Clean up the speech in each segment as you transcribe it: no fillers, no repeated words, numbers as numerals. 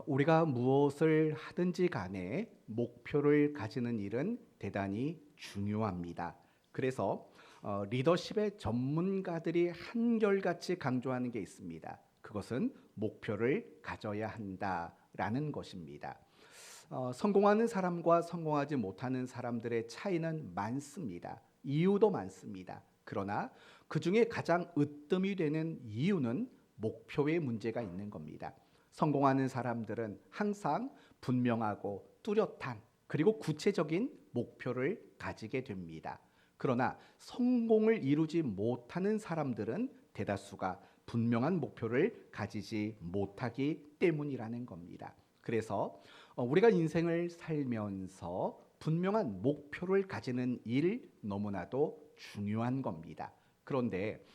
우리가 무엇을 하든지 간에 목표를 가지는 일은 대단히 중요합니다. 그래서 리더십의 전문가들이 한결같이 강조하는 게 있습니다. 그것은 목표를 가져야 한다라는 것입니다. 성공하는 사람과 성공하지 못하는 사람들의 차이는 많습니다. 이유도 많습니다. 그러나 그 중에 가장 으뜸이 되는 이유는 목표에 문제가 있는 겁니다. 성공하는 사람들은 항상 분명하고 뚜렷한 그리고 구체적인 목표를 가지게 됩니다. 그러나 성공을 이루지 못하는 사람들은 대다수가 분명한 목표를 가지지 못하기 때문이라는 겁니다. 그래서 우리가 인생을 살면서 분명한 목표를 가지는 일 너무나도 중요한 겁니다. 그런데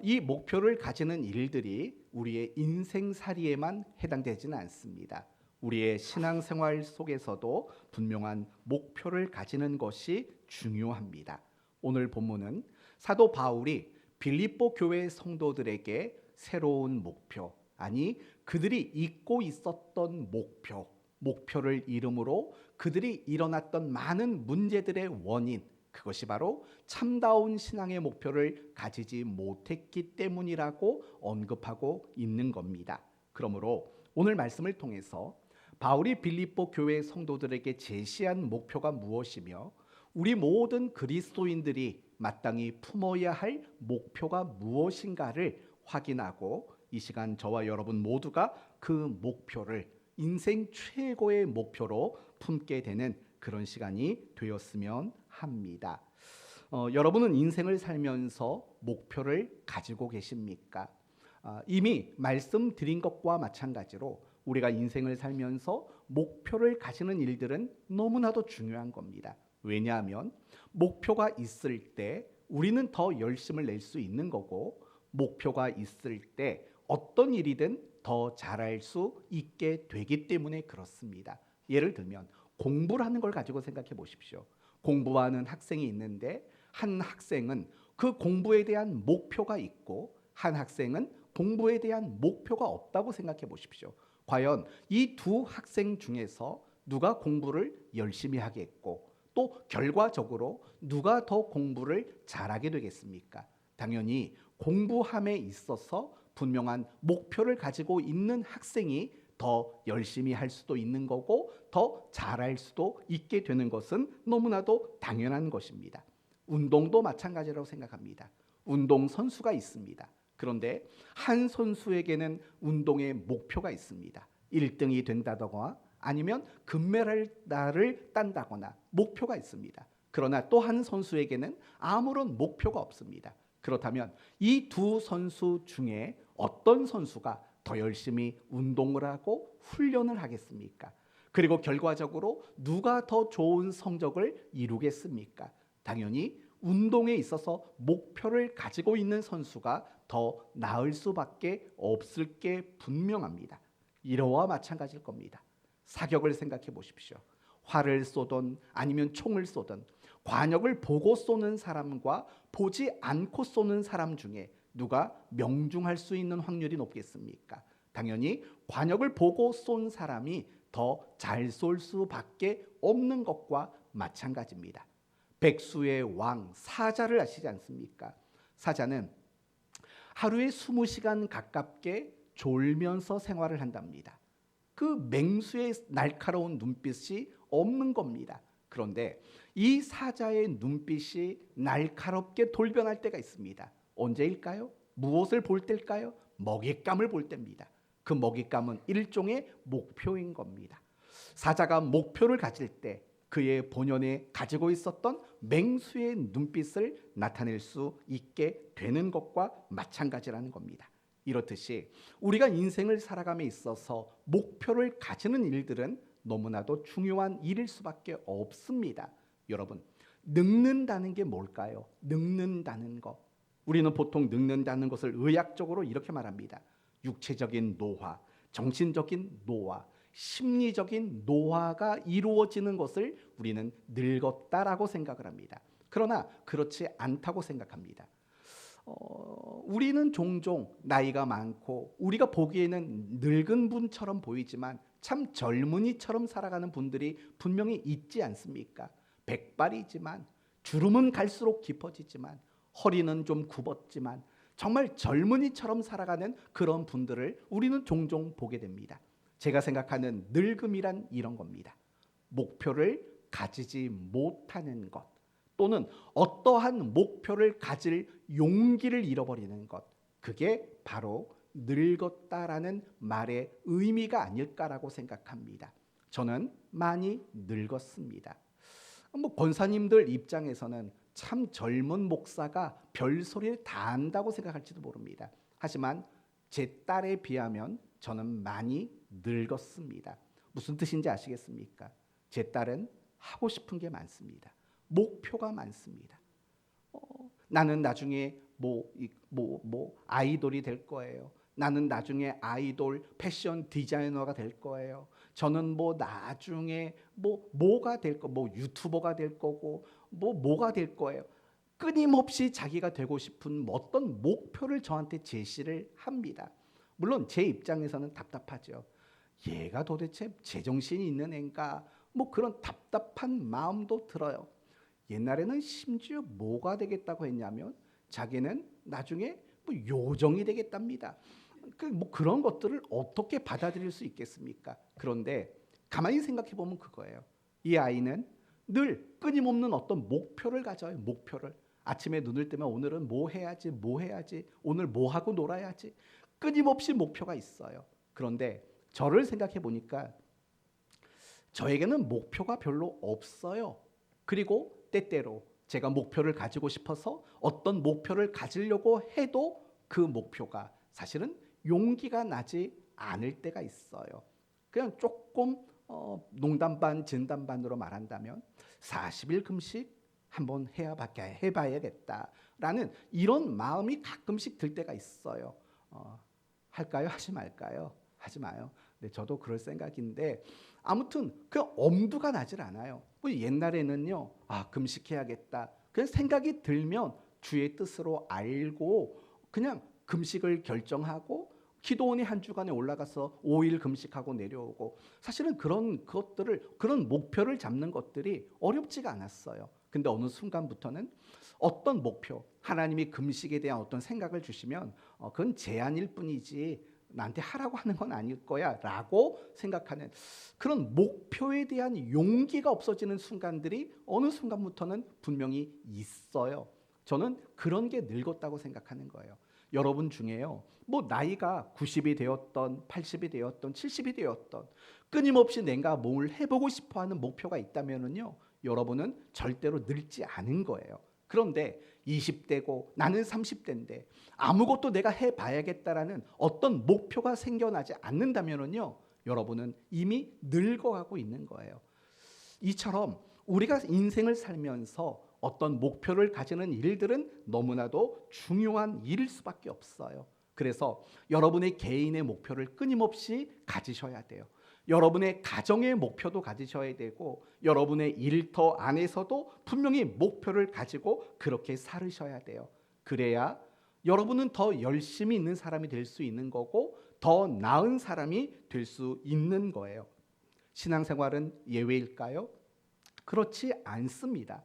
이 목표를 가지는 일들이 우리의 인생살이에만 해당되지는 않습니다. 우리의 신앙생활 속에서도 분명한 목표를 가지는 것이 중요합니다. 오늘 본문은 사도 바울이 빌립보 교회 성도들에게 새로운 목표, 아니 그들이 잊고 있었던 목표를 이름으로 그들이 일어났던 많은 문제들의 원인, 그것이 바로 참다운 신앙의 목표를 가지지 못했기 때문이라고 언급하고 있는 겁니다. 그러므로 오늘 말씀을 통해서 바울이 빌립보 교회 성도들에게 제시한 목표가 무엇이며 우리 모든 그리스도인들이 마땅히 품어야 할 목표가 무엇인가를 확인하고 이 시간 저와 여러분 모두가 그 목표를 인생 최고의 목표로 품게 되는 그런 시간이 되었으면 합니다. 여러분은 인생을 살면서 목표를 가지고 계십니까? 이미 말씀드린 것과 마찬가지로 우리가 인생을 살면서 목표를 가지는 일들은 너무나도 중요한 겁니다. 왜냐하면 목표가 있을 때 우리는 더 열심을 낼 수 있는 거고 목표가 있을 때 어떤 일이든 더 잘할 수 있게 되기 때문에 그렇습니다. 예를 들면 공부를 하는 걸 가지고 생각해 보십시오. 공부하는 학생이 있는데 한 학생은 그 공부에 대한 목표가 있고 한 학생은 공부에 대한 목표가 없다고 생각해 보십시오. 과연 이 두 학생 중에서 누가 공부를 열심히 하겠고 또 결과적으로 누가 더 공부를 잘하게 되겠습니까? 당연히 공부함에 있어서 분명한 목표를 가지고 있는 학생이 더 열심히 할 수도 있는 거고 더 잘할 수도 있게 되는 것은 너무나도 당연한 것입니다. 운동도 마찬가지라고 생각합니다. 운동 선수가 있습니다. 그런데 한 선수에게는 운동의 목표가 있습니다. 1등이 된다거나 아니면 금메달을 딴다거나 목표가 있습니다. 그러나 또 한 선수에게는 아무런 목표가 없습니다. 그렇다면 이 두 선수 중에 어떤 선수가 더 열심히 운동을 하고 훈련을 하겠습니까? 그리고 결과적으로 누가 더 좋은 성적을 이루겠습니까? 당연히 운동에 있어서 목표를 가지고 있는 선수가 더 나을 수밖에 없을 게 분명합니다. 이러와 마찬가지일 겁니다. 사격을 생각해 보십시오. 활을 쏘든 아니면 총을 쏘든 관역을 보고 쏘는 사람과 보지 않고 쏘는 사람 중에 누가 명중할 수 있는 확률이 높겠습니까? 당연히 관역을 보고 쏜 사람이 더 잘 쏠 수밖에 없는 것과 마찬가지입니다. 백수의 왕 사자를 아시지 않습니까? 사자는 하루에 20시간 가깝게 졸면서 생활을 한답니다. 그 맹수의 날카로운 눈빛이 없는 겁니다. 그런데 이 사자의 눈빛이 날카롭게 돌변할 때가 있습니다. 언제일까요? 무엇을 볼 때일까요? 먹잇감을 볼 때입니다. 그 먹잇감은 일종의 목표인 겁니다. 사자가 목표를 가질 때 그의 본연에 가지고 있었던 맹수의 눈빛을 나타낼 수 있게 되는 것과 마찬가지라는 겁니다. 이렇듯이 우리가 인생을 살아감에 있어서 목표를 가지는 일들은 너무나도 중요한 일일 수밖에 없습니다. 여러분, 늙는다는 게 뭘까요? 늙는다는 것. 우리는 보통 늙는다는 것을 의학적으로 이렇게 말합니다. 육체적인 노화, 정신적인 노화, 심리적인 노화가 이루어지는 것을 우리는 늙었다라고 생각을 합니다. 그러나 그렇지 않다고 생각합니다. 우리는 종종 나이가 많고 우리가 보기에는 늙은 분처럼 보이지만 참 젊은이처럼 살아가는 분들이 분명히 있지 않습니까? 백발이지만 주름은 갈수록 깊어지지만 허리는 좀 굽었지만 정말 젊은이처럼 살아가는 그런 분들을 우리는 종종 보게 됩니다. 제가 생각하는 늙음이란 이런 겁니다. 목표를 가지지 못하는 것, 또는 어떠한 목표를 가질 용기를 잃어버리는 것, 그게 바로 늙었다라는 말의 의미가 아닐까라고 생각합니다. 저는 많이 늙었습니다. 권사님들 입장에서는 참 젊은 목사가 별소리를 다 한다고 생각할지도 모릅니다. 하지만 제 딸에 비하면 저는 많이 늙었습니다. 무슨 뜻인지 아시겠습니까? 제 딸은 하고 싶은 게 많습니다. 목표가 많습니다. 나는 나중에 아이돌이 될 거예요. 나는 나중에 아이돌 패션 디자이너가 될 거예요. 저는 나중에 뭐가 될 거, 유튜버가 될 거고 뭐가 될 거예요. 끊임없이 자기가 되고 싶은 어떤 목표를 저한테 제시를 합니다. 물론 제 입장에서는 답답하죠. 얘가 도대체 제정신이 있는 애인가? 그런 답답한 마음도 들어요. 옛날에는 심지어 뭐가 되겠다고 했냐면 자기는 나중에 요정이 되겠답니다. 그런 것들을 어떻게 받아들일 수 있겠습니까? 그런데 가만히 생각해 보면 그거예요. 이 아이는 늘 끊임없는 어떤 목표를 가져요. 목표를. 아침에 눈을 뜨면 오늘은 뭐 해야지, 오늘 뭐 하고 놀아야지. 끊임없이 목표가 있어요. 그런데 저를 생각해 보니까 저에게는 목표가 별로 없어요. 그리고 때때로 제가 목표를 가지고 싶어서 어떤 목표를 가지려고 해도 그 목표가 사실은 용기가 나지 않을 때가 있어요. 그냥 조금 농담 반 진담 반으로 말한다면 40일 금식 한번 해봐야겠다라는 이런 마음이 가끔씩 들 때가 있어요. 할까요? 하지 말까요? 하지 마요. 네, 저도 그럴 생각인데 아무튼 그 엄두가 나질 않아요. 옛날에는요, 금식해야겠다. 그냥 생각이 들면 주의 뜻으로 알고 그냥 금식을 결정하고 기도원이 한 주간에 올라가서 5일 금식하고 내려오고, 사실은 그런 목표를 잡는 것들이 어렵지가 않았어요. 근데 어느 순간부터는 어떤 목표, 하나님이 금식에 대한 어떤 생각을 주시면 그건 제안일 뿐이지 나한테 하라고 하는 건 아닐 거야 라고 생각하는 그런 목표에 대한 용기가 없어지는 순간들이 어느 순간부터는 분명히 있어요. 저는 그런 게 늙었다고 생각하는 거예요. 여러분 중에요, 나이가 90이 되었던 80이 되었던 70이 되었던 끊임없이 내가 뭘 해보고 싶어하는 목표가 있다면요, 여러분은 절대로 늙지 않은 거예요. 그런데 20대고 나는 30대인데 아무것도 내가 해봐야겠다라는 어떤 목표가 생겨나지 않는다면요, 여러분은 이미 늙어가고 있는 거예요. 이처럼 우리가 인생을 살면서 어떤 목표를 가지는 일들은 너무나도 중요한 일일 수밖에 없어요. 그래서 여러분의 개인의 목표를 끊임없이 가지셔야 돼요. 여러분의 가정의 목표도 가지셔야 되고 여러분의 일터 안에서도 분명히 목표를 가지고 그렇게 살으셔야 돼요. 그래야 여러분은 더 열심히 있는 사람이 될 수 있는 거고 더 나은 사람이 될 수 있는 거예요. 신앙생활은 예외일까요? 그렇지 않습니다.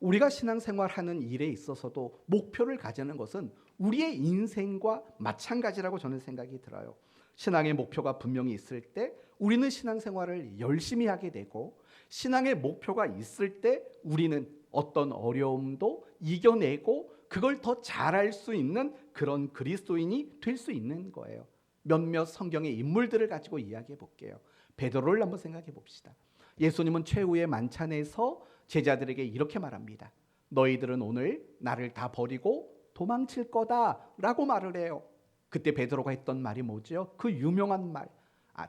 우리가 신앙생활하는 일에 있어서도 목표를 가지는 것은 우리의 인생과 마찬가지라고 저는 생각이 들어요. 신앙의 목표가 분명히 있을 때 우리는 신앙생활을 열심히 하게 되고, 신앙의 목표가 있을 때 우리는 어떤 어려움도 이겨내고 그걸 더 잘할 수 있는 그런 그리스도인이 될 수 있는 거예요. 몇몇 성경의 인물들을 가지고 이야기해 볼게요. 베드로를 한번 생각해 봅시다. 예수님은 최후의 만찬에서 제자들에게 이렇게 말합니다. 너희들은 오늘 나를 다 버리고 도망칠 거다라고 말을 해요. 그때 베드로가 했던 말이 뭐죠? 그 유명한 말.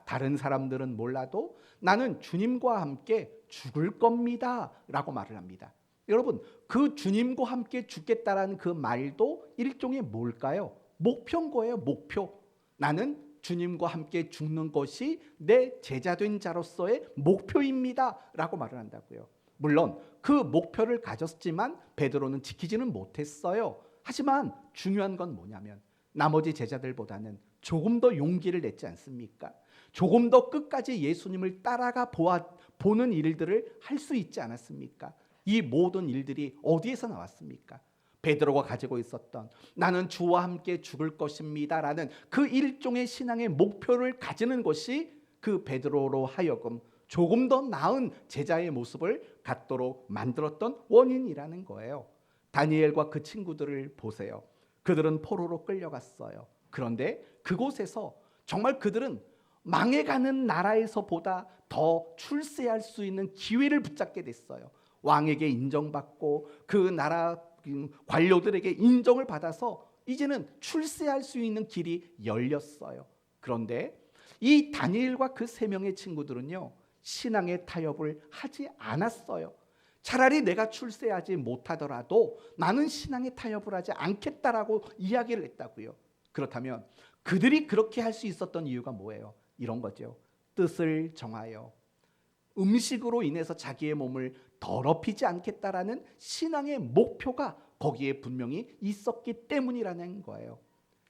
다른 사람들은 몰라도 나는 주님과 함께 죽을 겁니다 라고 말을 합니다. 여러분, 그 주님과 함께 죽겠다라는 그 말도 일종의 뭘까요? 목표인 거예요. 목표. 나는 주님과 함께 죽는 것이 내 제자된 자로서의 목표입니다 라고 말을 한다고요. 물론 그 목표를 가졌지만 베드로는 지키지는 못했어요. 하지만 중요한 건 뭐냐면 나머지 제자들보다는 조금 더 용기를 냈지 않습니까? 조금 더 끝까지 예수님을 따라가 보는 일들을 할 수 있지 않았습니까? 이 모든 일들이 어디에서 나왔습니까? 베드로가 가지고 있었던 나는 주와 함께 죽을 것입니다 라는 그 일종의 신앙의 목표를 가지는 것이 그 베드로로 하여금 조금 더 나은 제자의 모습을 갖도록 만들었던 원인이라는 거예요. 다니엘과 그 친구들을 보세요. 그들은 포로로 끌려갔어요. 그런데 그곳에서 정말 그들은 망해가는 나라에서보다 더 출세할 수 있는 기회를 붙잡게 됐어요. 왕에게 인정받고 그 나라 관료들에게 인정을 받아서 이제는 출세할 수 있는 길이 열렸어요. 그런데 이 다니엘과 그 세 명의 친구들은요, 신앙의 타협을 하지 않았어요. 차라리 내가 출세하지 못하더라도 나는 신앙의 타협을 하지 않겠다라고 이야기를 했다고요. 그렇다면 그들이 그렇게 할 수 있었던 이유가 뭐예요? 이런 거죠. 뜻을 정하여 음식으로 인해서 자기의 몸을 더럽히지 않겠다라는 신앙의 목표가 거기에 분명히 있었기 때문이라는 거예요.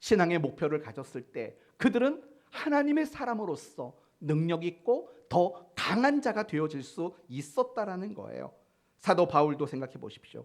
신앙의 목표를 가졌을 때 그들은 하나님의 사람으로서 능력 있고 더 강한 자가 되어질 수 있었다라는 거예요. 사도 바울도 생각해 보십시오.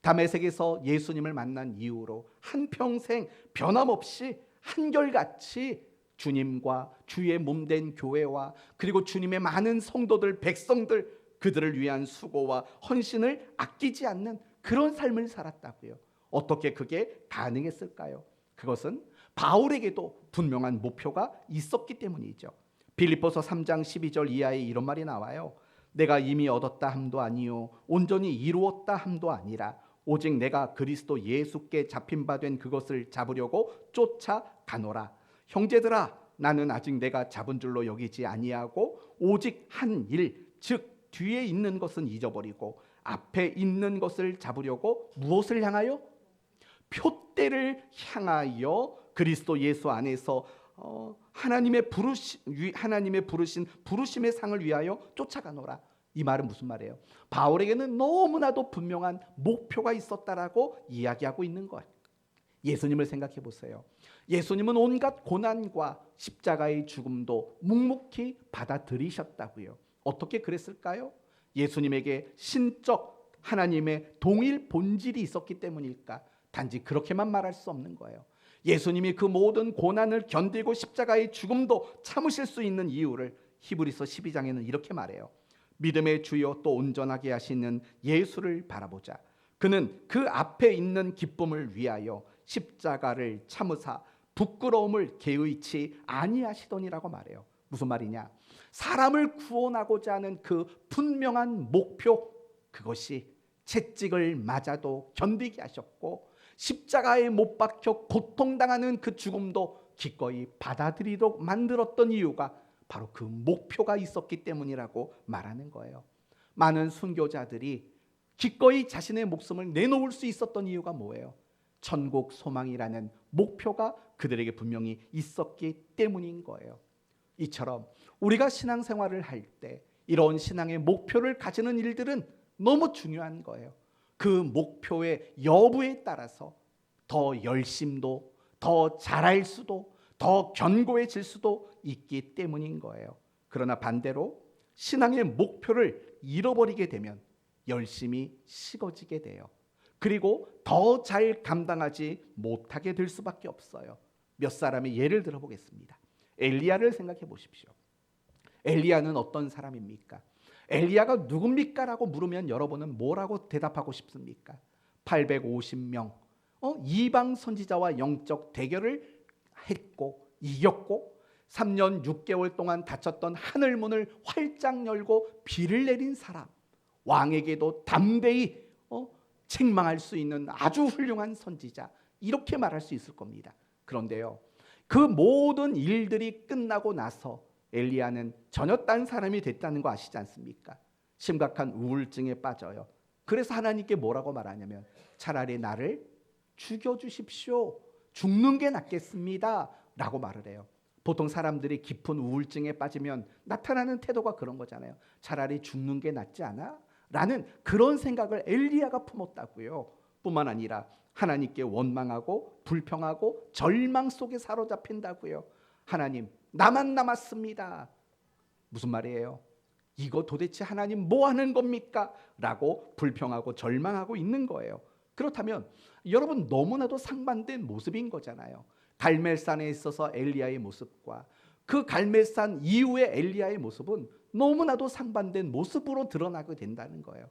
다메섹에서 예수님을 만난 이후로 한평생 변함없이 한결같이 주님과 주의 몸된 교회와 그리고 주님의 많은 성도들, 백성들, 그들을 위한 수고와 헌신을 아끼지 않는 그런 삶을 살았다고요. 어떻게 그게 가능했을까요? 그것은 바울에게도 분명한 목표가 있었기 때문이죠. 빌립보서 3장 12절 이하에 이런 말이 나와요. 내가 이미 얻었다 함도 아니요 온전히 이루었다 함도 아니라 오직 내가 그리스도 예수께 잡힌 바 된 그것을 잡으려고 쫓아가노라. 형제들아, 나는 아직 내가 잡은 줄로 여기지 아니하고 오직 한 일, 즉 뒤에 있는 것은 잊어버리고 앞에 있는 것을 잡으려고 무엇을 향하여? 표대를 향하여 그리스도 예수 안에서 하나님의 부르신 부르심의 상을 위하여 쫓아가노라. 이 말은 무슨 말이에요? 바울에게는 너무나도 분명한 목표가 있었다라고 이야기하고 있는 거예요. 예수님을 생각해 보세요. 예수님은 온갖 고난과 십자가의 죽음도 묵묵히 받아들이셨다고요. 어떻게 그랬을까요? 예수님에게 신적 하나님의 동일 본질이 있었기 때문일까? 단지 그렇게만 말할 수 없는 거예요. 예수님이 그 모든 고난을 견디고 십자가의 죽음도 참으실 수 있는 이유를 히브리서 12장에는 이렇게 말해요. 믿음의 주요 또 온전하게 하시는 예수를 바라보자. 그는 그 앞에 있는 기쁨을 위하여 십자가를 참으사 부끄러움을 개의치 아니하시더니라고 말해요. 무슨 말이냐? 사람을 구원하고자 하는 그 분명한 목표, 그것이 채찍을 맞아도 견디게 하셨고 십자가에 못 박혀 고통당하는 그 죽음도 기꺼이 받아들이도록 만들었던 이유가 바로 그 목표가 있었기 때문이라고 말하는 거예요. 많은 순교자들이 기꺼이 자신의 목숨을 내놓을 수 있었던 이유가 뭐예요? 천국 소망이라는 목표가 그들에게 분명히 있었기 때문인 거예요. 이처럼 우리가 신앙생활을 할 때 이런 신앙의 목표를 가지는 일들은 너무 중요한 거예요. 그 목표의 여부에 따라서 더 열심도, 더 잘할 수도, 더 견고해질 수도 있기 때문인 거예요. 그러나 반대로 신앙의 목표를 잃어버리게 되면 열심이 식어지게 돼요. 그리고 더 잘 감당하지 못하게 될 수밖에 없어요. 몇 사람의 예를 들어보겠습니다. 엘리야를 생각해 보십시오. 엘리야는 어떤 사람입니까? 엘리야가 누굽니까? 라고 물으면 여러분은 뭐라고 대답하고 싶습니까? 850명 이방 선지자와 영적 대결을 했고 이겼고 3년 6개월 동안 닫혔던 하늘문을 활짝 열고 비를 내린 사람, 왕에게도 담대히 책망할 수 있는 아주 훌륭한 선지자, 이렇게 말할 수 있을 겁니다. 그런데요, 그 모든 일들이 끝나고 나서 엘리야는 전혀 딴 사람이 됐다는 거 아시지 않습니까? 심각한 우울증에 빠져요. 그래서 하나님께 뭐라고 말하냐면 차라리 나를 죽여주십시오. 죽는 게 낫겠습니다 라고 말을 해요. 보통 사람들이 깊은 우울증에 빠지면 나타나는 태도가 그런 거잖아요. 차라리 죽는 게 낫지 않아? 라는 그런 생각을 엘리야가 품었다고요. 뿐만 아니라 하나님께 원망하고 불평하고 절망 속에 사로잡힌다고요. 하나님, 나만 남았습니다. 무슨 말이에요? 이거 도대체 하나님 뭐 하는 겁니까? 라고 불평하고 절망하고 있는 거예요. 그렇다면 여러분, 너무나도 상반된 모습인 거잖아요. 갈멜산에 있어서 엘리야의 모습과 그 갈멜산 이후의 엘리야의 모습은 너무나도 상반된 모습으로 드러나게 된다는 거예요.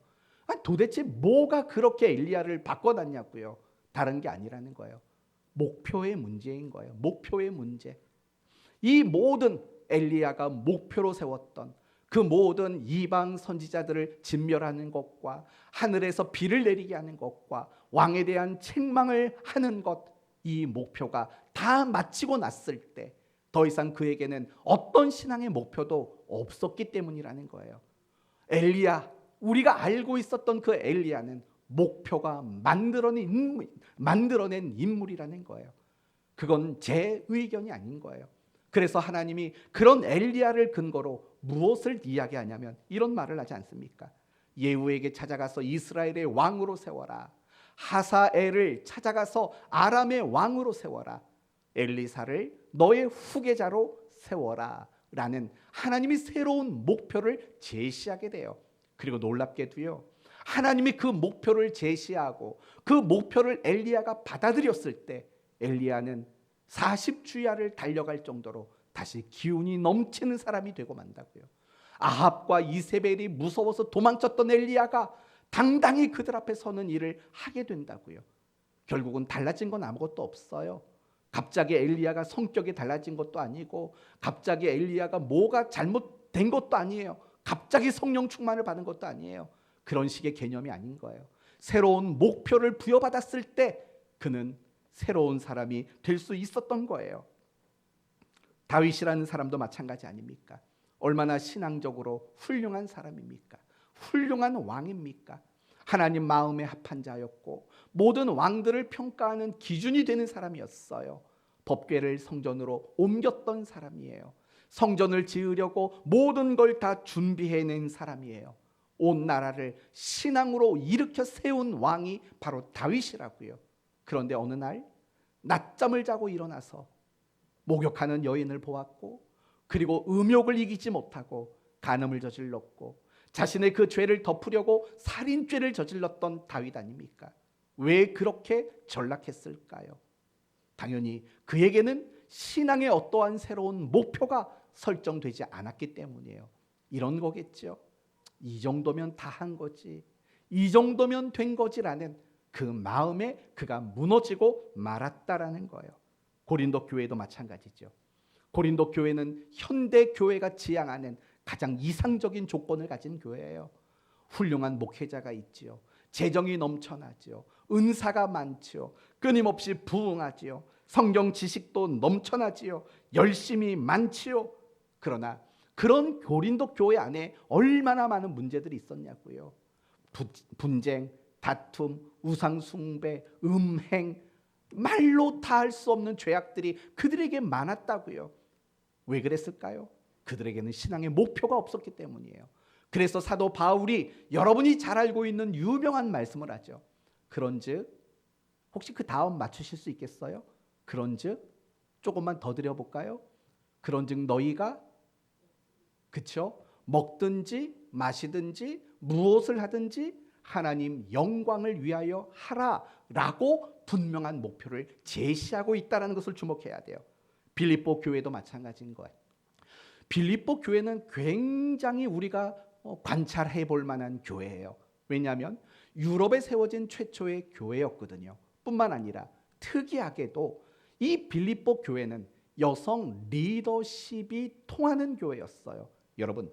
도대체 뭐가 그렇게 엘리야를 바꿔놨냐고요. 다른 게 아니라는 거예요. 목표의 문제인 거예요. 목표의 문제. 이 모든 엘리야가 목표로 세웠던 그 모든 이방 선지자들을 진멸하는 것과 하늘에서 비를 내리게 하는 것과 왕에 대한 책망을 하는 것, 이 목표가 다 마치고 났을 때 더 이상 그에게는 어떤 신앙의 목표도 없었기 때문이라는 거예요. 엘리야, 우리가 알고 있었던 그 엘리야는 목표가 만들어낸 인물이라는 거예요. 그건 제 의견이 아닌 거예요. 그래서 하나님이 그런 엘리야를 근거로 무엇을 이야기하냐면 이런 말을 하지 않습니까? 예후에게 찾아가서 이스라엘의 왕으로 세워라. 하사엘을 찾아가서 아람의 왕으로 세워라. 엘리사를 너의 후계자로 세워라 라는 하나님이 새로운 목표를 제시하게 돼요. 그리고 놀랍게도요, 하나님이 그 목표를 제시하고 그 목표를 엘리야가 받아들였을 때 엘리야는 40주야를 달려갈 정도로 다시 기운이 넘치는 사람이 되고 만다고요. 아합과 이세벨이 무서워서 도망쳤던 엘리야가 당당히 그들 앞에 서는 일을 하게 된다고요. 결국은 달라진 건 아무것도 없어요. 갑자기 엘리야가 성격이 달라진 것도 아니고 갑자기 엘리야가 뭐가 잘못된 것도 아니에요. 갑자기 성령 충만을 받은 것도 아니에요. 그런 식의 개념이 아닌 거예요. 새로운 목표를 부여받았을 때 그는 새로운 사람이 될 수 있었던 거예요. 다윗이라는 사람도 마찬가지 아닙니까? 얼마나 신앙적으로 훌륭한 사람입니까? 훌륭한 왕입니까? 하나님 마음에 합한 자였고 모든 왕들을 평가하는 기준이 되는 사람이었어요. 법궤를 성전으로 옮겼던 사람이에요. 성전을 지으려고 모든 걸 다 준비해낸 사람이에요. 온 나라를 신앙으로 일으켜 세운 왕이 바로 다윗이라고요. 그런데 어느 날 낮잠을 자고 일어나서 목욕하는 여인을 보았고 그리고 음욕을 이기지 못하고 간음을 저질렀고 자신의 그 죄를 덮으려고 살인죄를 저질렀던 다윗 아닙니까? 왜 그렇게 전락했을까요? 당연히 그에게는 신앙의 어떠한 새로운 목표가 설정되지 않았기 때문이에요. 이런 거겠죠. 이 정도면 다 한 거지, 이 정도면 된 거지라는 그 마음에 그가 무너지고 말았다라는 거예요. 고린도 교회도 마찬가지죠. 고린도 교회는 현대 교회가 지향하는 가장 이상적인 조건을 가진 교회예요. 훌륭한 목회자가 있지요. 재정이 넘쳐나지요. 은사가 많지요. 끊임없이 부흥하지요. 성경 지식도 넘쳐나지요. 열심이 많지요. 그러나 그런 고린도 교회 안에 얼마나 많은 문제들이 있었냐고요. 분쟁, 다툼, 우상숭배, 음행, 말로 다 할 수 없는 죄악들이 그들에게 많았다고요. 왜 그랬을까요? 그들에게는 신앙의 목표가 없었기 때문이에요. 그래서 사도 바울이 여러분이 잘 알고 있는 유명한 말씀을 하죠. 그런즉, 혹시 그 다음 맞추실 수 있겠어요? 그런즉, 조금만 더 드려볼까요? 그런즉 너희가, 그쵸? 먹든지 마시든지 무엇을 하든지 하나님 영광을 위하여 하라라고 분명한 목표를 제시하고 있다는 것을 주목해야 돼요. 빌립보 교회도 마찬가지인 거예요. 빌립보 교회는 굉장히 우리가 관찰해 볼 만한 교회예요. 왜냐하면 유럽에 세워진 최초의 교회였거든요. 뿐만 아니라 특이하게도 이 빌립보 교회는 여성 리더십이 통하는 교회였어요. 여러분,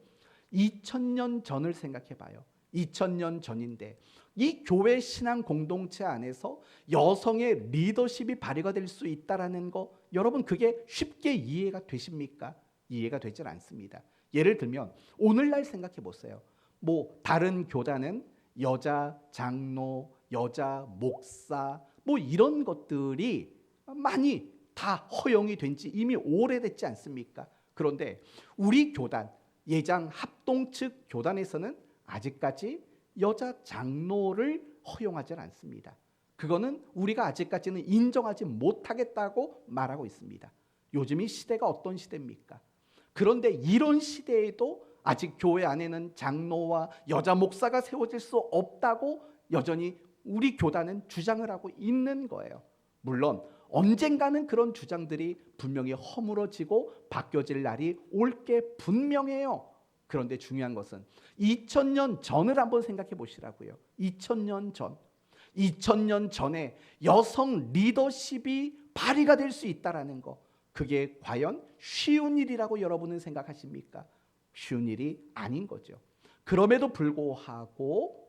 2000년 전을 생각해 봐요. 2000년 전인데 이 교회 신앙 공동체 안에서 여성의 리더십이 발휘가 될 수 있다라는 거, 여러분 그게 쉽게 이해가 되십니까? 이해가 되질 않습니다. 예를 들면 오늘날 생각해 보세요. 뭐 다른 교단은 여자 장로, 여자 목사 뭐 이런 것들이 많이 다 허용이 된 지 이미 오래됐지 않습니까? 그런데 우리 교단, 예장 합동 측 교단에서는 아직까지 여자 장로를 허용하지 않습니다. 그거는 우리가 아직까지는 인정하지 못하겠다고 말하고 있습니다. 요즘 이 시대가 어떤 시대입니까? 그런데 이런 시대에도 아직 교회 안에는 장로와 여자 목사가 세워질 수 없다고 여전히 우리 교단은 주장을 하고 있는 거예요. 물론 언젠가는 그런 주장들이 분명히 허물어지고 바뀌어질 날이 올 게 분명해요. 그런데 중요한 것은 2000년 전을 한번 생각해 보시라고요. 2000년 전에 여성 리더십이 발휘가 될 수 있다라는 거, 그게 과연 쉬운 일이라고 여러분은 생각하십니까? 쉬운 일이 아닌 거죠. 그럼에도 불구하고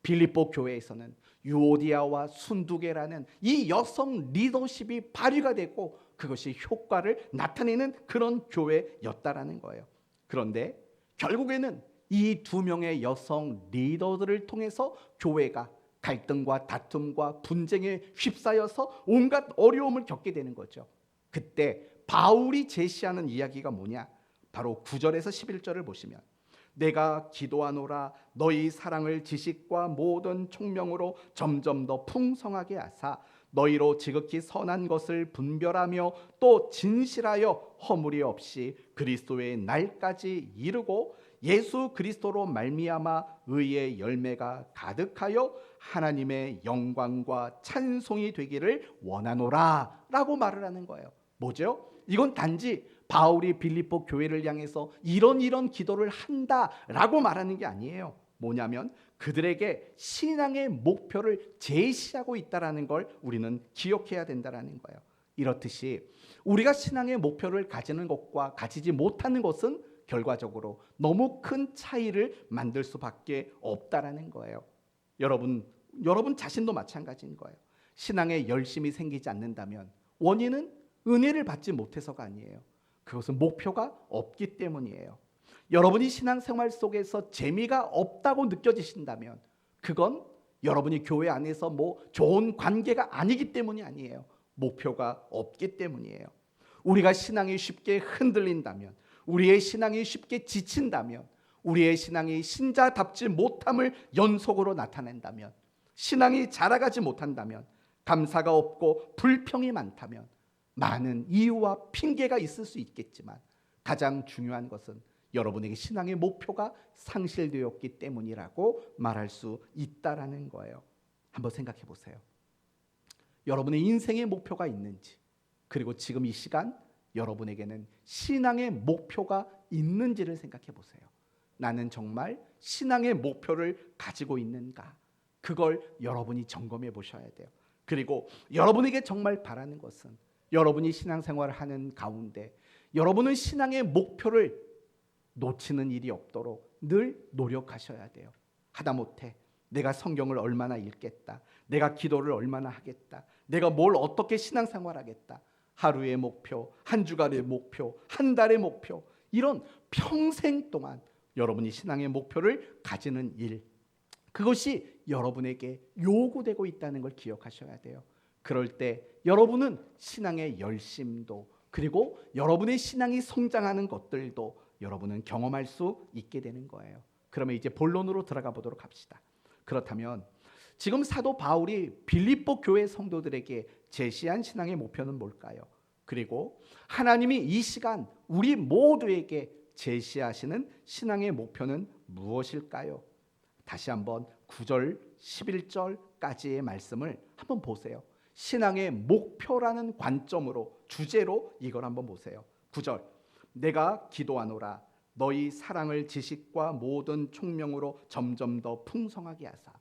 빌립보 교회에서는 유오디아와 순두계라는 이 여성 리더십이 발휘가 되고 그것이 효과를 나타내는 그런 교회였다라는 거예요. 그런데 결국에는 이 두 명의 여성 리더들을 통해서 교회가 갈등과 다툼과 분쟁에 휩싸여서 온갖 어려움을 겪게 되는 거죠. 그때 바울이 제시하는 이야기가 뭐냐? 바로 9절에서 11절을 보시면, 내가 기도하노라 너희 사랑을 지식과 모든 총명으로 점점 더 풍성하게 하사 너희로 지극히 선한 것을 분별하며 또 진실하여 허물이 없이 그리스도의 날까지 이르고 예수 그리스도로 말미암아 의의 열매가 가득하여 하나님의 영광과 찬송이 되기를 원하노라 라고 말을 하는 거예요. 뭐죠? 이건 단지 바울이 빌립보 교회를 향해서 이런 기도를 한다라고 말하는 게 아니에요. 뭐냐면 그들에게 신앙의 목표를 제시하고 있다라는 걸 우리는 기억해야 된다라는 거예요. 이렇듯이 우리가 신앙의 목표를 가지는 것과 가지지 못하는 것은 결과적으로 너무 큰 차이를 만들 수밖에 없다라는 거예요. 여러분 자신도 마찬가지인 거예요. 신앙에 열심이 생기지 않는다면 원인은 은혜를 받지 못해서가 아니에요. 그것은 목표가 없기 때문이에요. 여러분이 신앙생활 속에서 재미가 없다고 느껴지신다면 그건 여러분이 교회 안에서 좋은 관계가 아니기 때문이 아니에요. 목표가 없기 때문이에요. 우리가 신앙이 쉽게 흔들린다면, 우리의 신앙이 쉽게 지친다면, 우리의 신앙이 신자답지 못함을 연속으로 나타낸다면, 신앙이 자라가지 못한다면, 감사가 없고 불평이 많다면 많은 이유와 핑계가 있을 수 있겠지만 가장 중요한 것은 여러분에게 신앙의 목표가 상실되었기 때문이라고 말할 수 있다라는 거예요. 한번 생각해 보세요. 여러분의 인생의 목표가 있는지, 그리고 지금 이 시간 여러분에게는 신앙의 목표가 있는지를 생각해 보세요. 나는 정말 신앙의 목표를 가지고 있는가? 그걸 여러분이 점검해 보셔야 돼요. 그리고 여러분에게 정말 바라는 것은 여러분이 신앙생활을 하는 가운데 여러분은 신앙의 목표를 놓치는 일이 없도록 늘 노력하셔야 돼요. 하다못해 내가 성경을 얼마나 읽겠다, 내가 기도를 얼마나 하겠다, 내가 뭘 어떻게 신앙생활하겠다, 하루의 목표, 한 주간의 목표, 한 달의 목표, 이런 평생 동안 여러분이 신앙의 목표를 가지는 일, 그것이 여러분에게 요구되고 있다는 걸 기억하셔야 돼요. 그럴 때 여러분은 신앙의 열심도, 그리고 여러분의 신앙이 성장하는 것들도 여러분은 경험할 수 있게 되는 거예요. 그러면 이제 본론으로 들어가 보도록 합시다. 그렇다면 지금 사도 바울이 빌립보 교회 성도들에게 제시한 신앙의 목표는 뭘까요? 그리고 하나님이 이 시간 우리 모두에게 제시하시는 신앙의 목표는 무엇일까요? 다시 한번 9절 11절까지의 말씀을 한번 보세요. 신앙의 목표라는 관점으로, 주제로 이걸 한번 보세요. 9절, 내가 기도하노라 너희 사랑을 지식과 모든 총명으로 점점 더 풍성하게 하사.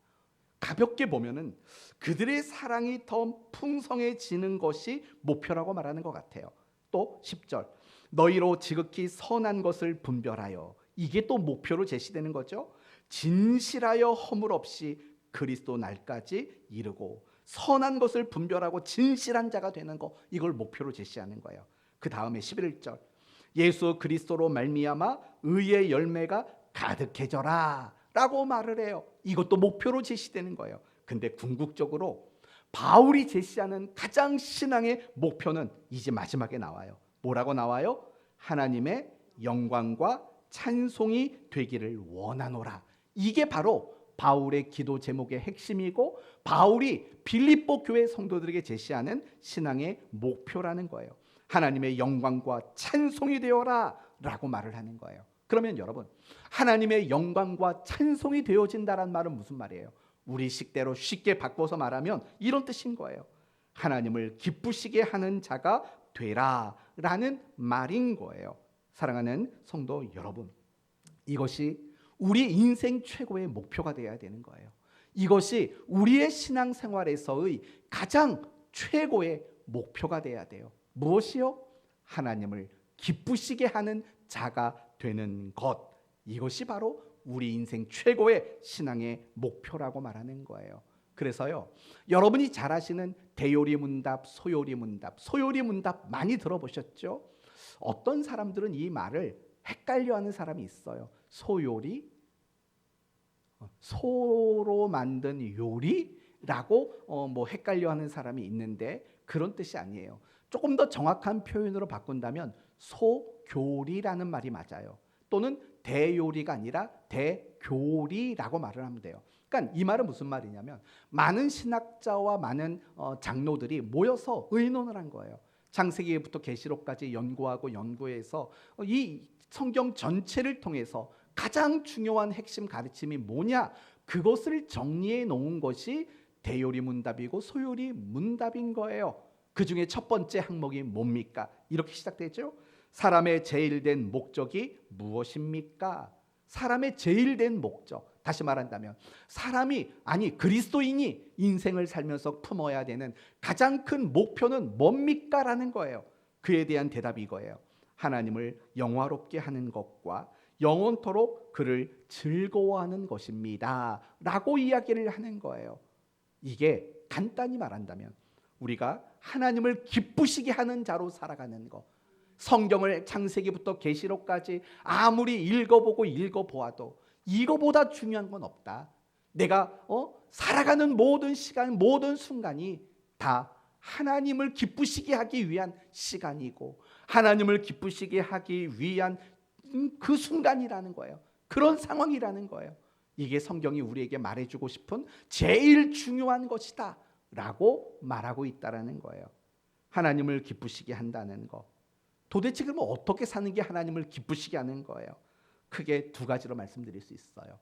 가볍게 보면은 그들의 사랑이 더 풍성해지는 것이 목표라고 말하는 것 같아요. 또 10절, 너희로 지극히 선한 것을 분별하여. 이게 또 목표로 제시되는 거죠. 진실하여 허물 없이 그리스도 날까지 이르고. 선한 것을 분별하고 진실한 자가 되는 거, 이걸 목표로 제시하는 거예요. 그 다음에 11절, 예수 그리스도로 말미암아 의의 열매가 가득해져라 라고 말을 해요. 이것도 목표로 제시되는 거예요. 근데 궁극적으로 바울이 제시하는 가장 신앙의 목표는 이제 마지막에 나와요. 뭐라고 나와요? 하나님의 영광과 찬송이 되기를 원하노라. 이게 바로 바울의 기도 제목의 핵심이고 바울이 빌립보 교회 성도들에게 제시하는 신앙의 목표라는 거예요. 하나님의 영광과 찬송이 되어라 라고 말을 하는 거예요. 그러면 여러분, 하나님의 영광과 찬송이 되어진다는 말은 무슨 말이에요? 우리 식대로 쉽게 바꿔서 말하면 이런 뜻인 거예요. 하나님을 기쁘시게 하는 자가 되라 라는 말인 거예요. 사랑하는 성도 여러분, 이것이 우리 인생 최고의 목표가 되어야 되는 거예요. 이것이 우리의 신앙생활에서의 가장 최고의 목표가 되어야 돼요. 무엇이요? 하나님을 기쁘시게 하는 자가 되는 것. 이것이 바로 우리 인생 최고의 신앙의 목표라고 말하는 거예요. 그래서요, 여러분이 잘 아시는 대요리 문답, 소요리 문답, 소요리 문답 많이 들어보셨죠? 어떤 사람들은 이 말을 헷갈려하는 사람이 있어요. 소요리, 소로 만든 요리라고 뭐 헷갈려하는 사람이 있는데 그런 뜻이 아니에요. 조금 더 정확한 표현으로 바꾼다면 소교리라는 말이 맞아요. 또는 대요리가 아니라 대교리라고 말을 하면 돼요. 그러니까 이 말은 무슨 말이냐면 많은 신학자와 많은 장로들이 모여서 의논을 한 거예요. 창세기부터 계시록까지 연구해서 이 성경 전체를 통해서 가장 중요한 핵심 가르침이 뭐냐, 그것을 정리해 놓은 것이 대요리 문답이고 소요리 문답인 거예요. 그 중에 첫 번째 항목이 뭡니까? 이렇게 시작되죠. 사람의 제일된 목적이 무엇입니까? 사람의 제일된 목적, 다시 말한다면 사람이, 아니 그리스도인이 인생을 살면서 품어야 되는 가장 큰 목표는 뭡니까? 라는 거예요. 그에 대한 대답이 이거예요. 하나님을 영화롭게 하는 것과 영원토록 그를 즐거워하는 것입니다 라고 이야기를 하는 거예요. 이게 간단히 말한다면 우리가 하나님을 기쁘시게 하는 자로 살아가는 것, 성경을 창세기부터 계시록까지 아무리 읽어보고 읽어보아도 이거보다 중요한 건 없다. 내가 살아가는 모든 시간, 모든 순간이 다 하나님을 기쁘시게 하기 위한 시간이고 하나님을 기쁘시게 하기 위한 그 순간이라는 거예요. 그런 상황이라는 거예요. 이게 성경이 우리에게 말해주고 싶은 제일 중요한 것이다 라고 말하고 있다는 거예요. 하나님을 기쁘시게 한다는 것, 도대체 그러면 어떻게 사는 게 하나님을 기쁘시게 하는 거예요? 크게 두 가지로 말씀드릴 수 있어요.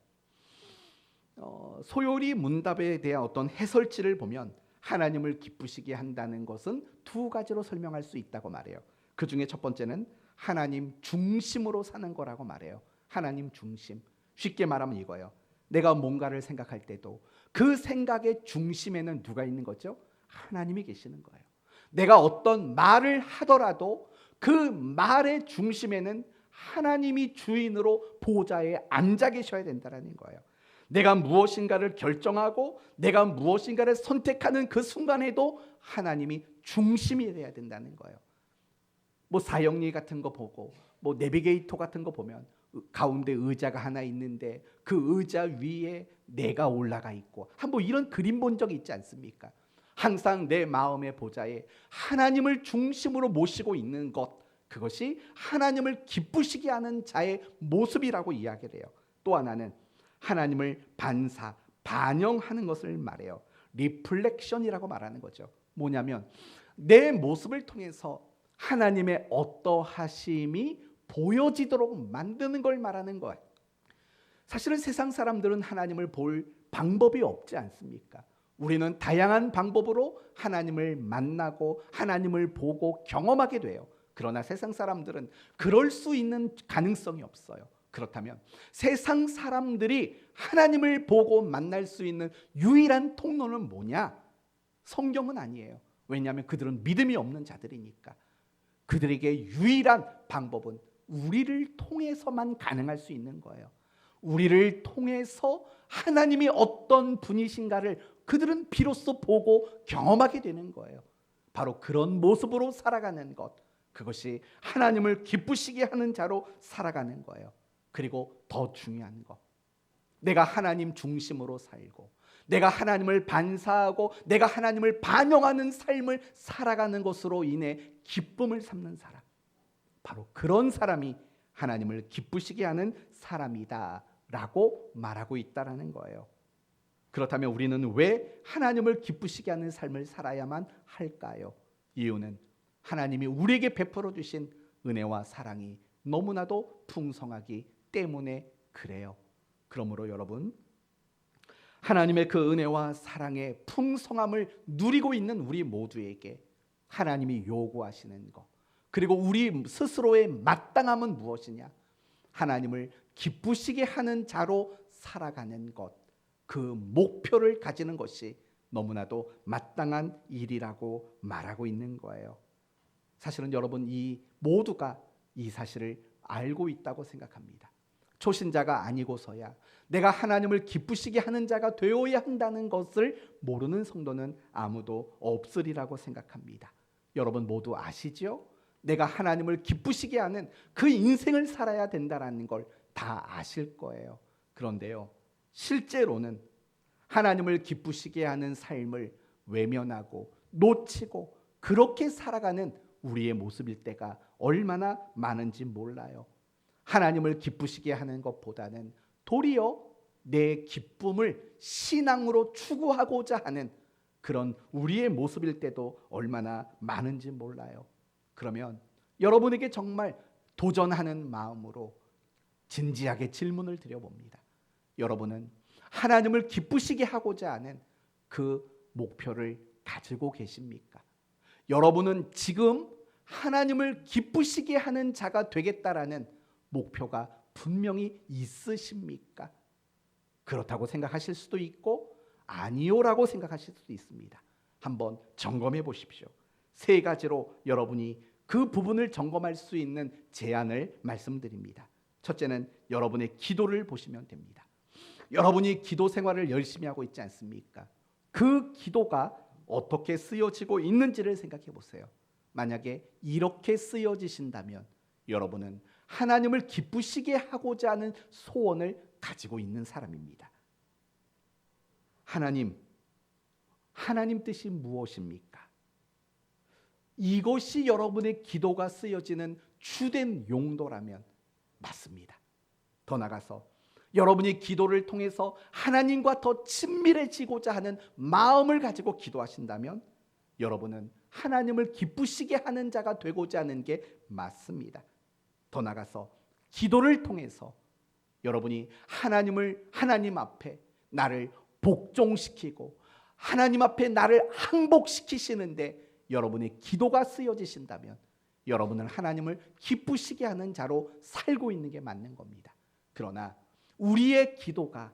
소요리 문답에 대한 어떤 해설지를 보면 하나님을 기쁘시게 한다는 것은 두 가지로 설명할 수 있다고 말해요. 그 중에 첫 번째는 하나님 중심으로 사는 거라고 말해요. 하나님 중심. 쉽게 말하면 이거예요. 내가 뭔가를 생각할 때도 그 생각의 중심에는 누가 있는 거죠? 하나님이 계시는 거예요. 내가 어떤 말을 하더라도 그 말의 중심에는 하나님이 주인으로 보좌에 앉아 계셔야 된다는 거예요. 내가 무엇인가를 결정하고 내가 무엇인가를 선택하는 그 순간에도 하나님이 중심이 돼야 된다는 거예요. 뭐 사형리 같은 거 보고 뭐 내비게이터 같은 거 보면 가운데 의자가 하나 있는데 그 의자 위에 내가 올라가 있고 한번 이런 그림 본 적 있지 않습니까? 항상 내 마음의 보좌에 하나님을 중심으로 모시고 있는 것, 그것이 하나님을 기쁘시게 하는 자의 모습이라고 이야기를 해요. 또 하나는 하나님을 반영하는 것을 말해요. 리플렉션이라고 말하는 거죠. 뭐냐면 내 모습을 통해서 하나님의 어떠하심이 보여지도록 만드는 걸 말하는 거예요. 사실은 세상 사람들은 하나님을 볼 방법이 없지 않습니까? 우리는 다양한 방법으로 하나님을 만나고 하나님을 보고 경험하게 돼요. 그러나 세상 사람들은 그럴 수 있는 가능성이 없어요. 그렇다면 세상 사람들이 하나님을 보고 만날 수 있는 유일한 통로는 뭐냐? 성경은 아니에요. 왜냐하면 그들은 믿음이 없는 자들이니까. 그들에게 유일한 방법은 우리를 통해서만 가능할 수 있는 거예요. 우리를 통해서 하나님이 어떤 분이신가를 그들은 비로소 보고 경험하게 되는 거예요. 바로 그런 모습으로 살아가는 것, 그것이 하나님을 기쁘시게 하는 자로 살아가는 거예요. 그리고 더 중요한 것, 내가 하나님 중심으로 살고 내가 하나님을 반사하고 내가 하나님을 반영하는 삶을 살아가는 것으로 인해 기쁨을 삼는 사람, 바로 그런 사람이 하나님을 기쁘시게 하는 사람이다 라고 말하고 있다는 거예요. 그렇다면 우리는 왜 하나님을 기쁘시게 하는 삶을 살아야만 할까요? 이유는 하나님이 우리에게 베풀어 주신 은혜와 사랑이 너무나도 풍성하기 때문에 그래요. 그러므로 여러분, 하나님의 그 은혜와 사랑의 풍성함을 누리고 있는 우리 모두에게 하나님이 요구하시는 것, 그리고 우리 스스로의 마땅함은 무엇이냐? 하나님을 기쁘시게 하는 자로 살아가는 것, 그 목표를 가지는 것이 너무나도 마땅한 일이라고 말하고 있는 거예요. 사실은 여러분, 이 모두가 이 사실을 알고 있다고 생각합니다. 초신자가 아니고서야 내가 하나님을 기쁘시게 하는 자가 되어야 한다는 것을 모르는 성도는 아무도 없으리라고 생각합니다. 여러분 모두 아시죠? 내가 하나님을 기쁘시게 하는 그 인생을 살아야 된다는 걸 다 아실 거예요. 그런데요, 실제로는 하나님을 기쁘시게 하는 삶을 외면하고 놓치고 그렇게 살아가는 우리의 모습일 때가 얼마나 많은지 몰라요. 하나님을 기쁘시게 하는 것보다는 도리어 내 기쁨을 신앙으로 추구하고자 하는 그런 우리의 모습일 때도 얼마나 많은지 몰라요. 그러면 여러분에게 정말 도전하는 마음으로 진지하게 질문을 드려봅니다. 여러분은 하나님을 기쁘시게 하고자 하는 그 목표를 가지고 계십니까? 여러분은 지금 하나님을 기쁘시게 하는 자가 되겠다라는 목표가 분명히 있으십니까? 그렇다고 생각하실 수도 있고 아니요라고 생각하실 수도 있습니다. 한번 점검해 보십시오. 세 가지로 여러분이 그 부분을 점검할 수 있는 제안을 말씀드립니다. 첫째는 여러분의 기도를 보시면 됩니다. 여러분이 기도 생활을 열심히 하고 있지 않습니까? 그 기도가 어떻게 쓰여지고 있는지를 생각해 보세요. 만약에 이렇게 쓰여지신다면 여러분은 하나님을 기쁘시게 하고자 하는 소원을 가지고 있는 사람입니다. 하나님 뜻이 무엇입니까? 이것이 여러분의 기도가 쓰여지는 주된 용도라면 맞습니다. 더 나아가서 여러분이 기도를 통해서 하나님과 더 친밀해지고자 하는 마음을 가지고 기도하신다면 여러분은 하나님을 기쁘시게 하는 자가 되고자 하는 게 맞습니다. 더 나아가서 기도를 통해서 여러분이 하나님 앞에 나를 복종시키고 하나님 앞에 나를 항복시키시는데 여러분의 기도가 쓰여지신다면 여러분은 하나님을 기쁘시게 하는 자로 살고 있는 게 맞는 겁니다. 그러나 우리의 기도가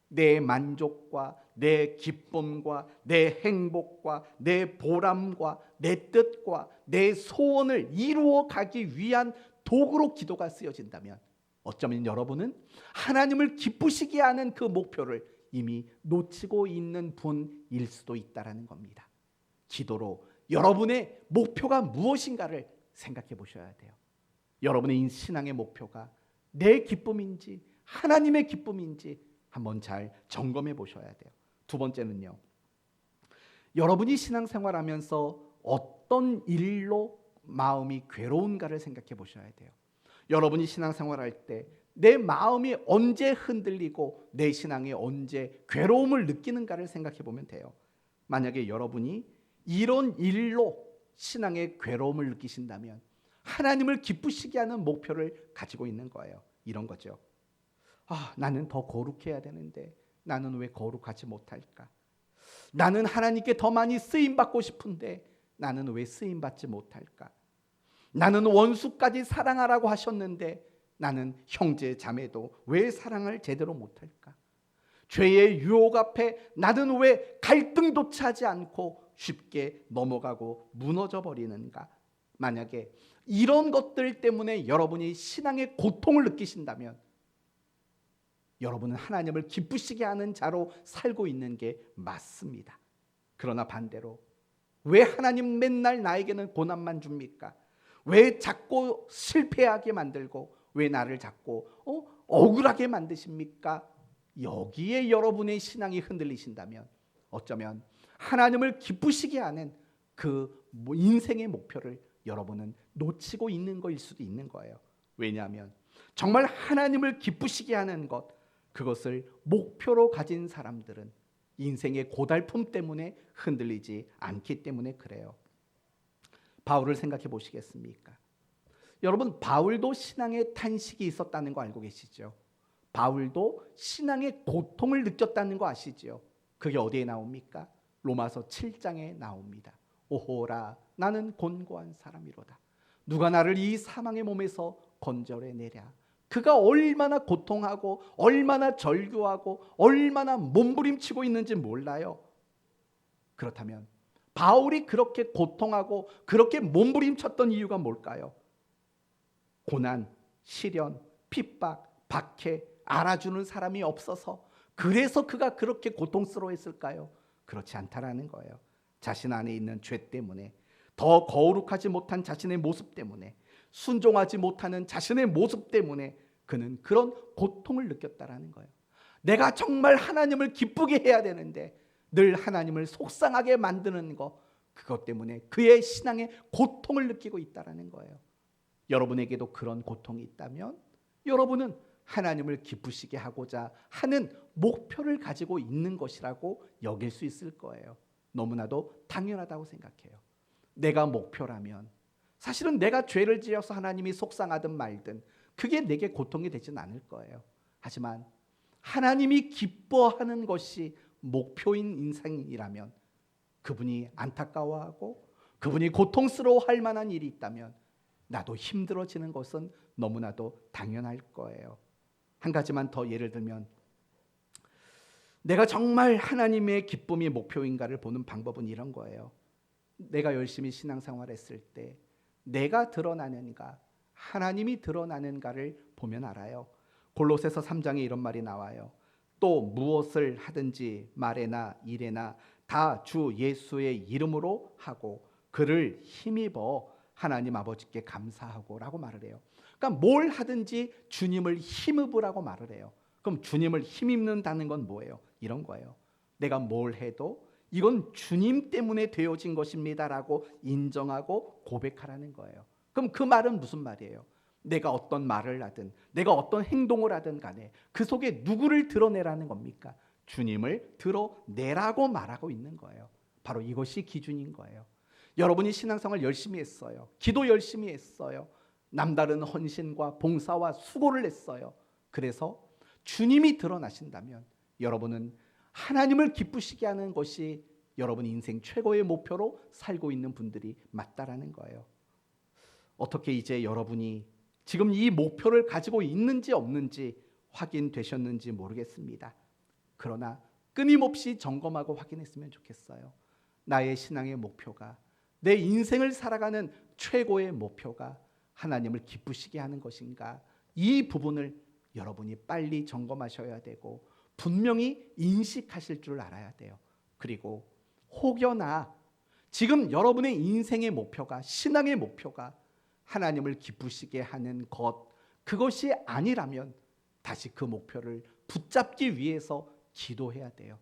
내 만족과 내 기쁨과 내 행복과 내 보람과 내 뜻과 내 소원을 이루어 가기 위한 도구로 기도가 쓰여진다면 어쩌면 여러분은 하나님을 기쁘시게 하는 그 목표를 이미 놓치고 있는 분일 수도 있다는 겁니다. 기도로 여러분의 목표가 무엇인가를 생각해 보셔야 돼요. 여러분의 신앙의 목표가 내 기쁨인지 하나님의 기쁨인지 한번 잘 점검해 보셔야 돼요. 두 번째는요, 여러분이 신앙생활하면서 어떤 일로 마음이 괴로운가를 생각해 보셔야 돼요. 여러분이 신앙생활할 때 내 마음이 언제 흔들리고 내 신앙이 언제 괴로움을 느끼는가를 생각해 보면 돼요. 만약에 여러분이 이런 일로 신앙의 괴로움을 느끼신다면 하나님을 기쁘시게 하는 목표를 가지고 있는 거예요. 이런 거죠. 나는 더 거룩해야 되는데 나는 왜 거룩하지 못할까? 나는 하나님께 더 많이 쓰임받고 싶은데 나는 왜 쓰임받지 못할까? 나는 원수까지 사랑하라고 하셨는데 나는 형제 자매도 왜 사랑을 제대로 못할까? 죄의 유혹 앞에 나는 왜 갈등조차 하지 않고 쉽게 넘어가고 무너져 버리는가? 만약에 이런 것들 때문에 여러분이 신앙의 고통을 느끼신다면 여러분은 하나님을 기쁘시게 하는 자로 살고 있는 게 맞습니다. 그러나 반대로 왜 하나님 맨날 나에게는 고난만 줍니까? 왜 자꾸 실패하게 만들고 왜 나를 자꾸 억울하게 만드십니까? 여기에 여러분의 신앙이 흔들리신다면 어쩌면 하나님을 기쁘시게 하는 그 인생의 목표를 여러분은 놓치고 있는 것일 수도 있는 거예요. 왜냐하면 정말 하나님을 기쁘시게 하는 것, 그것을 목표로 가진 사람들은 인생의 고달픔 때문에 흔들리지 않기 때문에 그래요. 바울을 생각해 보시겠습니까? 여러분, 바울도 신앙의 탄식이 있었다는 거 알고 계시죠? 바울도 신앙의 고통을 느꼈다는 거 아시죠? 그게 어디에 나옵니까? 로마서 7장에 나옵니다. 오호라, 나는 곤고한 사람이로다. 누가 나를 이 사망의 몸에서 건져내랴. 그가 얼마나 고통하고 얼마나 절규하고 얼마나 몸부림치고 있는지 몰라요. 그렇다면 바울이 그렇게 고통하고 그렇게 몸부림쳤던 이유가 뭘까요? 고난, 시련, 핍박, 박해 알아주는 사람이 없어서, 그래서 그가 그렇게 고통스러워했을까요? 그렇지 않다라는 거예요. 자신 안에 있는 죄 때문에, 더 거룩하지 못한 자신의 모습 때문에, 순종하지 못하는 자신의 모습 때문에 그는 그런 고통을 느꼈다라는 거예요. 내가 정말 하나님을 기쁘게 해야 되는데 늘 하나님을 속상하게 만드는 거, 그것 때문에 그의 신앙에 고통을 느끼고 있다라는 거예요. 여러분에게도 그런 고통이 있다면 여러분은 하나님을 기쁘시게 하고자 하는 목표를 가지고 있는 것이라고 여길 수 있을 거예요. 너무나도 당연하다고 생각해요. 내가 목표라면 사실은 내가 죄를 지어서 하나님이 속상하든 말든 그게 내게 고통이 되진 않을 거예요. 하지만 하나님이 기뻐하는 것이 목표인 인생이라면, 그분이 안타까워하고 그분이 고통스러워할 만한 일이 있다면 나도 힘들어지는 것은 너무나도 당연할 거예요. 한 가지만 더 예를 들면, 내가 정말 하나님의 기쁨이 목표인가를 보는 방법은 이런 거예요. 내가 열심히 신앙생활 했을 때 내가 드러나는가, 하나님이 드러나는가를 보면 알아요. 골로새서 3장에 이런 말이 나와요. 또 무엇을 하든지 말에나 일에나 다 주 예수의 이름으로 하고 그를 힘입어 하나님 아버지께 감사하고 라고 말을 해요. 그러니까 뭘 하든지 주님을 힘입으라고 말을 해요. 그럼 주님을 힘입는다는 건 뭐예요? 이런 거예요. 내가 뭘 해도 이건 주님 때문에 되어진 것입니다라고 인정하고 고백하라는 거예요. 그럼 그 말은 무슨 말이에요? 내가 어떤 말을 하든 내가 어떤 행동을 하든 간에 그 속에 누구를 드러내라는 겁니까? 주님을 드러내라고 말하고 있는 거예요. 바로 이것이 기준인 거예요. 여러분이 신앙생활 열심히 했어요. 기도 열심히 했어요. 남다른 헌신과 봉사와 수고를 했어요. 그래서 주님이 드러나신다면 여러분은 하나님을 기쁘시게 하는 것이 여러분 인생 최고의 목표로 살고 있는 분들이 맞다라는 거예요. 어떻게 이제 여러분이 지금 이 목표를 가지고 있는지 없는지 확인되셨는지 모르겠습니다. 그러나 끊임없이 점검하고 확인했으면 좋겠어요. 나의 신앙의 목표가, 내 인생을 살아가는 최고의 목표가 하나님을 기쁘시게 하는 것인가, 이 부분을 여러분이 빨리 점검하셔야 되고 분명히 인식하실 줄 알아야 돼요. 그리고 혹여나 지금 여러분의 인생의 목표가, 신앙의 목표가 하나님을 기쁘시게 하는 것, 그것이 아니라면 다시 그 목표를 붙잡기 위해서 기도해야 돼요.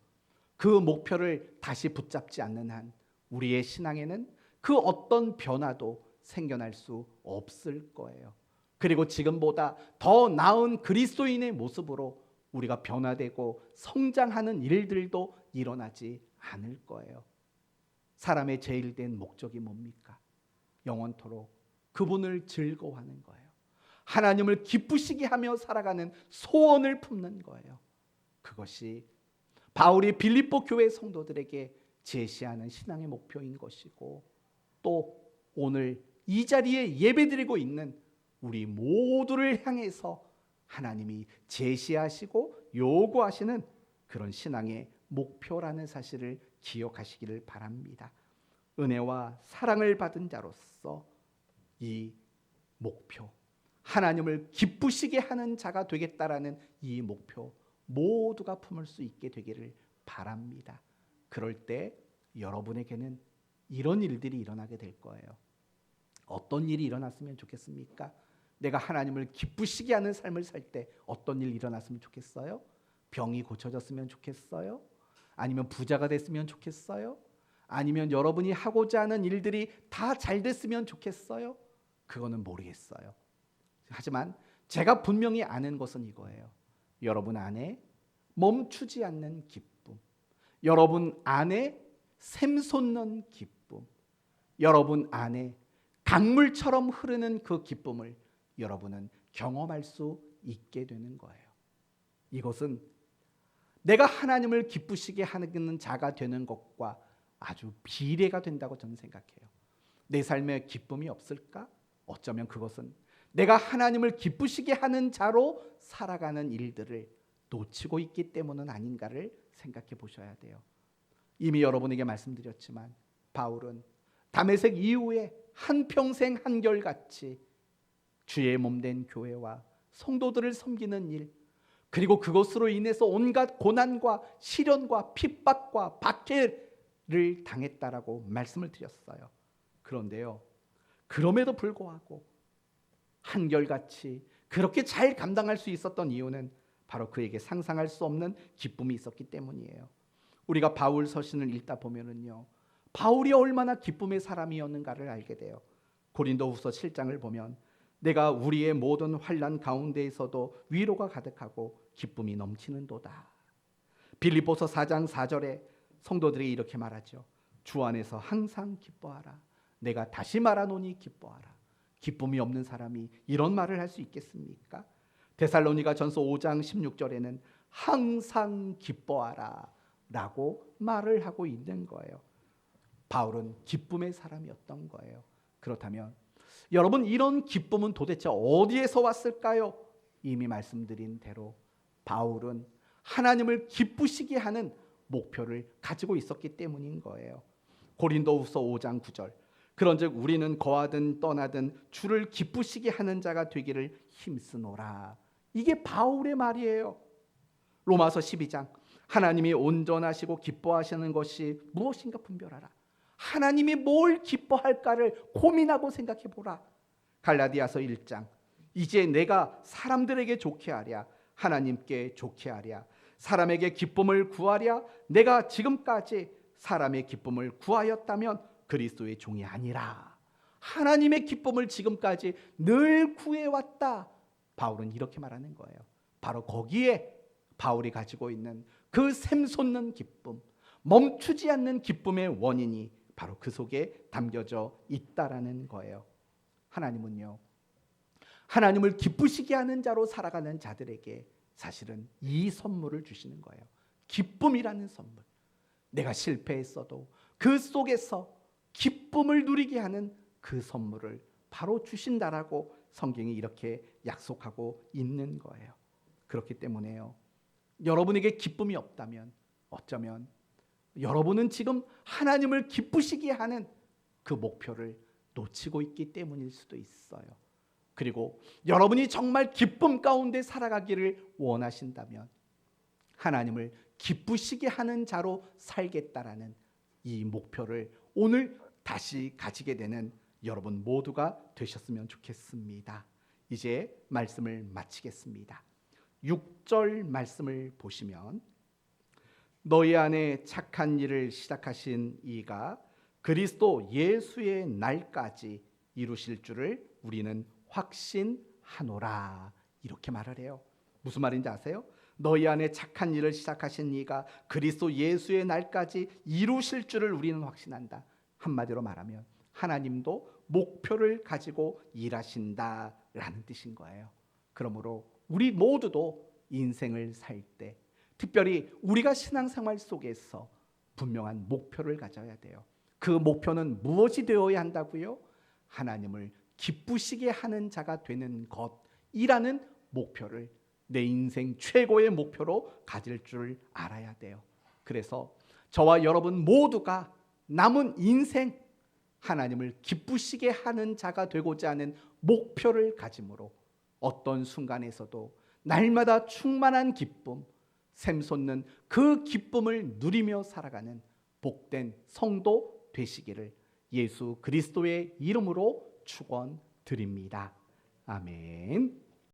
그 목표를 다시 붙잡지 않는 한 우리의 신앙에는 그 어떤 변화도 생겨날 수 없을 거예요. 그리고 지금보다 더 나은 그리스도인의 모습으로 우리가 변화되고 성장하는 일들도 일어나지 않을 거예요. 사람의 제일된 목적이 뭡니까? 영원토록 그분을 즐거워하는 거예요. 하나님을 기쁘시게 하며 살아가는 소원을 품는 거예요. 그것이 바울이 빌립보 교회 성도들에게 제시하는 신앙의 목표인 것이고, 또 오늘 이 자리에 예배드리고 있는 우리 모두를 향해서 하나님이 제시하시고 요구하시는 그런 신앙의 목표라는 사실을 기억하시기를 바랍니다. 은혜와 사랑을 받은 자로서 이 목표, 하나님을 기쁘시게 하는 자가 되겠다라는 이 목표 모두가 품을 수 있게 되기를 바랍니다. 그럴 때 여러분에게는 이런 일들이 일어나게 될 거예요. 어떤 일이 일어났으면 좋겠습니까? 내가 하나님을 기쁘시게 하는 삶을 살 때 어떤 일 일어났으면 좋겠어요? 병이 고쳐졌으면 좋겠어요? 아니면 부자가 됐으면 좋겠어요? 아니면 여러분이 하고자 하는 일들이 다 잘 됐으면 좋겠어요? 그거는 모르겠어요. 하지만 제가 분명히 아는 것은 이거예요. 여러분 안에 멈추지 않는 기쁨, 여러분 안에 샘솟는 기쁨, 여러분 안에 강물처럼 흐르는 그 기쁨을 여러분은 경험할 수 있게 되는 거예요. 이것은 내가 하나님을 기쁘시게 하는 자가 되는 것과 아주 비례가 된다고 저는 생각해요. 내 삶에 기쁨이 없을까? 어쩌면 그것은 내가 하나님을 기쁘시게 하는 자로 살아가는 일들을 놓치고 있기 때문은 아닌가를 생각해 보셔야 돼요. 이미 여러분에게 말씀드렸지만 바울은 다메섹 이후에 한평생 한결같이 주의 몸된 교회와 성도들을 섬기는 일, 그리고 그것으로 인해서 온갖 고난과 시련과 핍박과 박해를 당했다라고 말씀을 드렸어요. 그런데요, 그럼에도 불구하고 한결같이 그렇게 잘 감당할 수 있었던 이유는 바로 그에게 상상할 수 없는 기쁨이 있었기 때문이에요. 우리가 바울 서신을 읽다 보면은요, 바울이 얼마나 기쁨의 사람이었는가를 알게 돼요. 고린도후서 7장을 보면 내가 우리의 모든 환난 가운데에서도 위로가 가득하고 기쁨이 넘치는도다. 빌립보서 4장 4절에 성도들이 이렇게 말하죠. 주 안에서 항상 기뻐하라. 내가 다시 말하노니 기뻐하라. 기쁨이 없는 사람이 이런 말을 할 수 있겠습니까? 데살로니가 전서 5장 16절에는 항상 기뻐하라 라고 말을 하고 있는 거예요. 바울은 기쁨의 사람이었던 거예요. 그렇다면 여러분, 이런 기쁨은 도대체 어디에서 왔을까요? 이미 말씀드린 대로 바울은 하나님을 기쁘시게 하는 목표를 가지고 있었기 때문인 거예요. 고린도후서 5장 9절, 그런즉 우리는 거하든 떠나든 주를 기쁘시게 하는 자가 되기를 힘쓰노라. 이게 바울의 말이에요. 로마서 12장, 하나님이 온전하시고 기뻐하시는 것이 무엇인가 분별하라. 하나님이 뭘 기뻐할까를 고민하고 생각해 보라. 갈라디아서 1장, 이제 내가 사람들에게 좋게 하랴 하나님께 좋게 하랴 사람에게 기쁨을 구하랴 내가 지금까지 사람의 기쁨을 구하였다면 그리스도의 종이 아니라 하나님의 기쁨을 지금까지 늘 구해왔다. 바울은 이렇게 말하는 거예요. 바로 거기에 바울이 가지고 있는 그 샘솟는 기쁨, 멈추지 않는 기쁨의 원인이 바로 그 속에 담겨져 있다라는 거예요. 하나님은요, 하나님을 기쁘시게 하는 자로 살아가는 자들에게 사실은 이 선물을 주시는 거예요. 기쁨이라는 선물. 내가 실패했어도 그 속에서 기쁨을 누리게 하는 그 선물을 바로 주신다라고 성경이 이렇게 약속하고 있는 거예요. 그렇기 때문에요, 여러분에게 기쁨이 없다면 어쩌면 여러분은 지금 하나님을 기쁘시게 하는 그 목표를 놓치고 있기 때문일 수도 있어요. 그리고 여러분이 정말 기쁨 가운데 살아가기를 원하신다면 하나님을 기쁘시게 하는 자로 살겠다라는 이 목표를 오늘 다시 가지게 되는 여러분 모두가 되셨으면 좋겠습니다. 이제 말씀을 마치겠습니다. 6절 말씀을 보시면 너희 안에 착한 일을 시작하신 이가 그리스도 예수의 날까지 이루실 줄을 우리는 확신하노라. 이렇게 말을 해요. 무슨 말인지 아세요? 너희 안에 착한 일을 시작하신 이가 그리스도 예수의 날까지 이루실 줄을 우리는 확신한다. 한마디로 말하면 하나님도 목표를 가지고 일하신다라는 뜻인 거예요. 그러므로 우리 모두도 인생을 살 때, 특별히 우리가 신앙생활 속에서 분명한 목표를 가져야 돼요. 그 목표는 무엇이 되어야 한다고요? 하나님을 기쁘시게 하는 자가 되는 것이라는 목표를 내 인생 최고의 목표로 가질 줄 알아야 돼요. 그래서 저와 여러분 모두가 남은 인생 하나님을 기쁘시게 하는 자가 되고자 하는 목표를 가짐으로 어떤 순간에서도 날마다 충만한 기쁨, 샘솟는 그 기쁨을 누리며 살아가는 복된 성도 되시기를 예수 그리스도의 이름으로 축원드립니다. 아멘.